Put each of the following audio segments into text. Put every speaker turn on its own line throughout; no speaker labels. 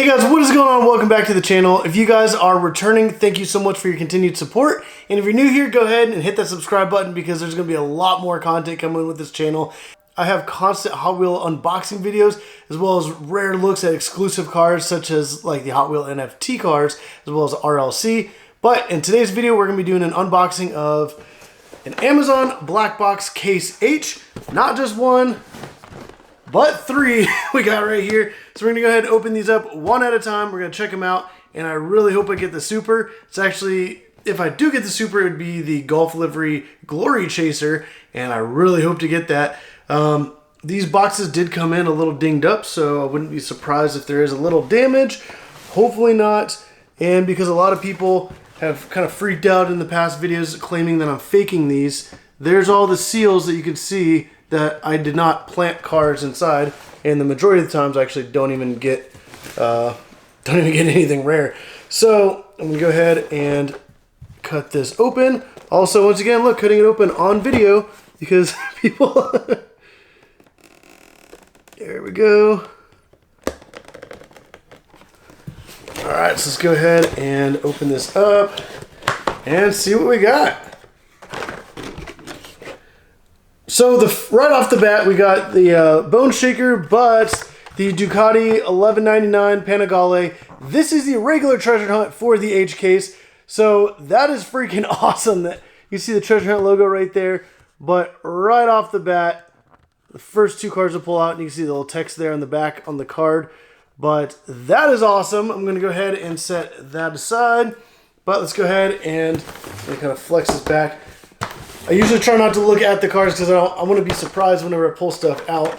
Hey guys, what is going on? Welcome back to the channel. If you guys are returning, thank you so much for your continued support. And if you're new here, go ahead and hit that subscribe button because there's going to be a lot more content coming with this channel. I have constant Hot Wheel unboxing videos as well as rare looks at exclusive cars such as like the Hot Wheel NFT cars as well as RLC. But in today's video, we're going to be doing an unboxing of an Amazon Black Box Case H. Not just one, but three we got right here. So we're gonna go ahead and open these up one at a time. We're gonna check them out, and I really hope I get the Super. It's actually, if I do get the Super, it'd be the Golf Livery Glory Chaser, and I really hope to get that. These boxes did come in a little dinged up, so I wouldn't be surprised if there is a little damage. Hopefully not, and because a lot of people have kind of freaked out in the past videos claiming that I'm faking these, there's all the seals that you can see that I did not plant cards inside, and the majority of the times I actually don't even get anything rare. So I'm gonna go ahead and cut this open. Also, once again, look, cutting it open on video because people. There we go. All right, so let's go ahead and open this up and see what we got. So right off the bat, we got the Bone Shaker, but the Ducati 1199 Panigale. This is the regular treasure hunt for the H case. So that is freaking awesome. That you see the treasure hunt logo right there. But right off the bat, the first two cards will pull out, and you can see the little text there on the back on the card. But that is awesome. I'm going to go ahead and set that aside. But let's go ahead and kind of flex this back. I usually try not to look at the cards because I want to be surprised whenever I pull stuff out.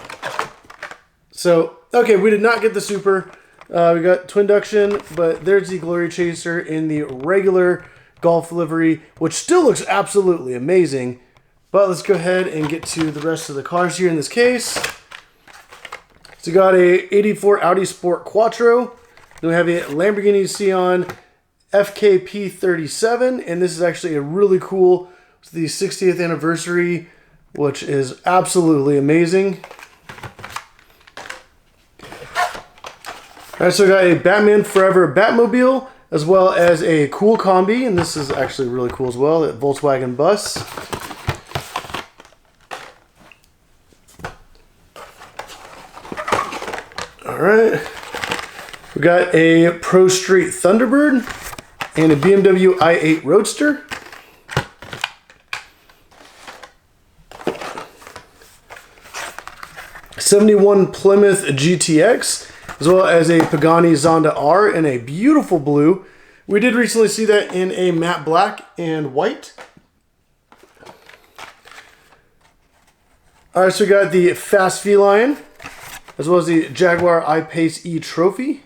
So, okay, we did not get the Super. We got Twinduction, but there's the Glory Chaser in the regular Golf Livery, which still looks absolutely amazing. But let's go ahead and get to the rest of the cars here in this case. So we got a 84 Audi Sport Quattro. Then we have a Lamborghini Sion FKP 37, and this is actually a really cool. It's the 60th anniversary, which is absolutely amazing. All right, so we got a Batman Forever Batmobile, as well as a cool combi, and this is actually really cool as well, the Volkswagen bus. All right, we got a Pro Street Thunderbird and a BMW i8 Roadster. '71 Plymouth GTX, as well as a Pagani Zonda R in a beautiful blue. We did recently see that in a matte black and white. All right, so we got the Fast Feline, as well as the Jaguar I-Pace E Trophy.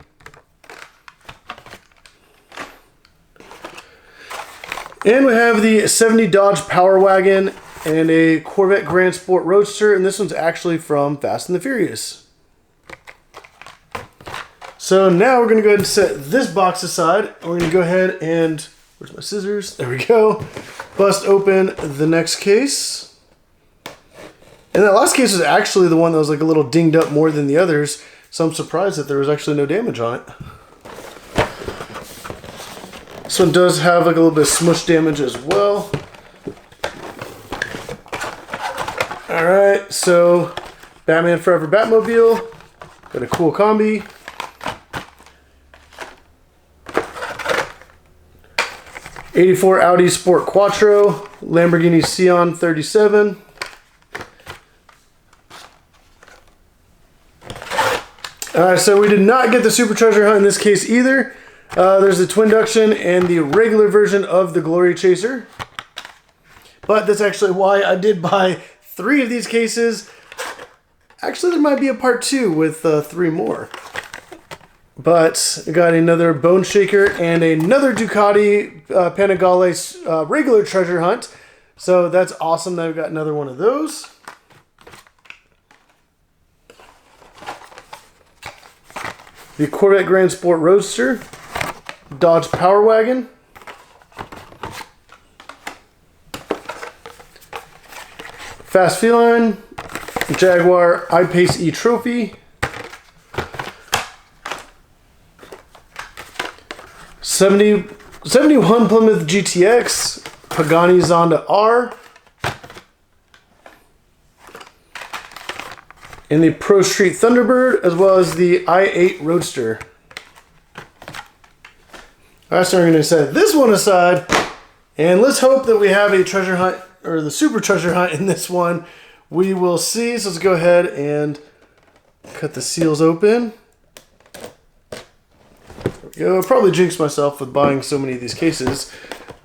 And we have the 70 Dodge Power Wagon and a Corvette Grand Sport Roadster, and this one's actually from Fast and the Furious. So now we're going to go ahead and set this box aside. We're going to go ahead and, where's my scissors? There we go. Bust open the next case. And that last case was actually the one that was like a little dinged up more than the others, so I'm surprised that there was actually no damage on it. This one does have like a little bit of smush damage as well. Alright, so Batman Forever Batmobile, got a cool combi. '84 Audi Sport Quattro, Lamborghini Sion 37. Alright, so we did not get the Super Treasure Hunt in this case either. There's the Twinduction and the regular version of the Glory Chaser. But that's actually why I did buy 3 of these cases. Actually, there might be a part 2 with 3 more. But I got another Bone Shaker and another Ducati Panigale regular treasure hunt. So that's awesome that I've got another one of those. The Corvette Grand Sport Roadster, Dodge Power Wagon, Fast Feline, Jaguar I-Pace E Trophy, 71 Plymouth GTX, Pagani Zonda R, and the Pro Street Thunderbird, as well as the i8 Roadster. Alright, so we're going to set this one aside, and let's hope that we have a treasure hunt, or the super treasure hunt in this one. We will see, so let's go ahead and cut the seals open. There we go. I probably jinxed myself with buying so many of these cases,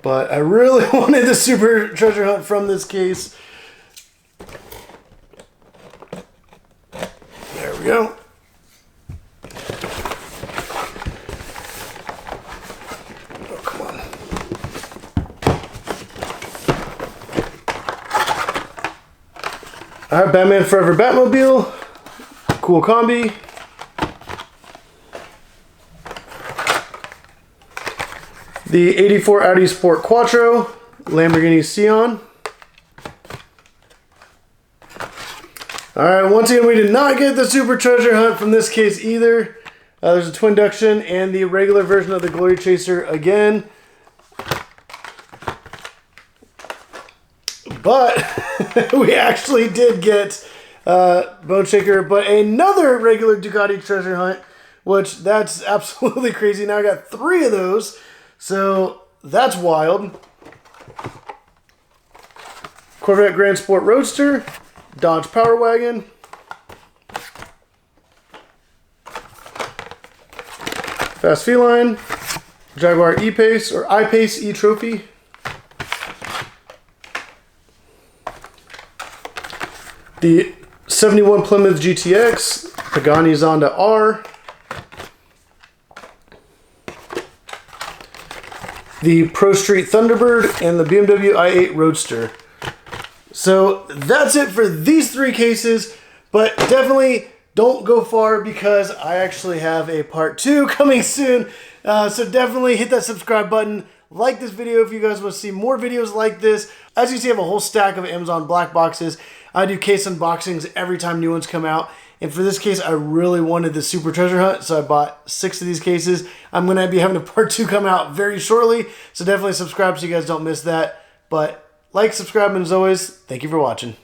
but I really wanted the super treasure hunt from this case. There we go. Oh, come on. All right, Batman Forever Batmobile. Cool combi. The 84 Audi Sport Quattro, Lamborghini Sion. Alright, once again, we did not get the super treasure hunt from this case either. There's a twin induction and the regular version of the Glory Chaser again. But we actually did get Bone Shaker, but another regular Ducati treasure hunt, which that's absolutely crazy. Now I got 3 of those. So that's wild. Corvette Grand Sport Roadster, Dodge Power Wagon, Fast Feline, Jaguar E-Pace or I-Pace E-Trophy, the 71 Plymouth GTX, Pagani Zonda R, the Pro Street Thunderbird, and the BMW i8 Roadster. So that's it for these 3 cases, but definitely don't go far because I actually have a part 2 coming soon. So definitely hit that subscribe button, like this video if you guys want to see more videos like this. As you see, I have a whole stack of Amazon black boxes. I do case unboxings every time new ones come out. And for this case, I really wanted the super treasure hunt, so I bought 6 of these cases. I'm going to be having a part 2 come out very shortly, so definitely subscribe so you guys don't miss that. But like, subscribe, and as always, thank you for watching.